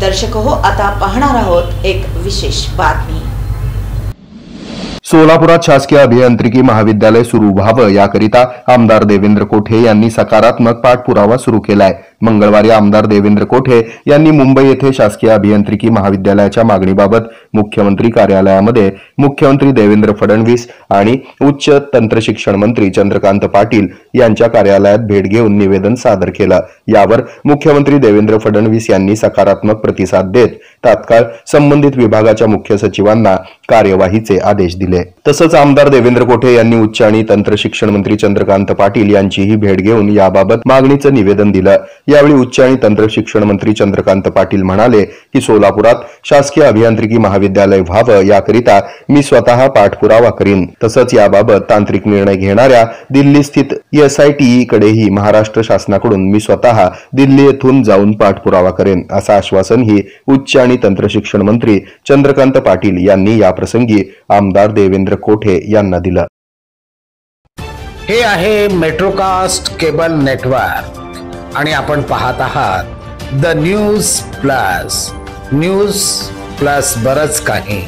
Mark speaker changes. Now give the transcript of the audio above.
Speaker 1: दर्शक हो, आता पाहणार आहोत एक विशेष बातमी।
Speaker 2: सोलापुरात शासकीय अभियांत्रिकी महाविद्यालय सुरू व्हावं याकरिता आमदार देवेंद्र कोठे यांनी सकारात्मक पाठपुरावा सुरू केलाय। मंगळवारी आमदार देवेंद्र कोठे यांनी मुंबई येथे शासकीय अभियांत्रिकी महाविद्यालयाच्या मागणीबाबत मुख्यमंत्री कार्यालयामध्ये मुख्यमंत्री देवेंद्र फडणवीस आणि उच्च तंत्रशिक्षण मंत्री चंद्रकांत पाटील यांच्या कार्यालयात भेट घेऊन निवेदन सादर केलं। यावर मुख्यमंत्री देवेंद्र फडणवीस यांनी सकारात्मक प्रतिसाद देत तात्काळ संबंधित विभागाच्या मुख्य सचिवांना कार्यवाहीचे आदेश दिले। तसंच आमदार देवेंद्र कोठे यांनी उच्च आणि तंत्र शिक्षण मंत्री चंद्रकांत पाटील यांचीही भेट घेऊन याबाबत मागणीचं निवेदन दिलं। यावेळी उच्च आणि तंत्र शिक्षण मंत्री चंद्रकांत पाटील म्हणाले की सोलापुरात शासकीय अभियांत्रिकी महाविद्यालय व्हावं याकरिता मी स्वतः पाठपुरावा करीन। तसंच याबाबत तांत्रिक निर्णय घेणाऱ्या दिल्ली स्थित SITE कडेही महाराष्ट्र शासनाकडून मी स्वतः दिल्ली येथून जाऊन पाठपुरावा करेन, असं आश्वासनही उच्च आणि तंत्र शिक्षण मंत्री चंद्रकांत पाटील यांनी याप्रसंगी आमदार देवेंद्र कोठे यांना दिलं।
Speaker 3: हे आहे मेट्रोकास्ट केबल नेटवर्क आणि आपण पाहत आहात द न्यूज प्लस बरच काही।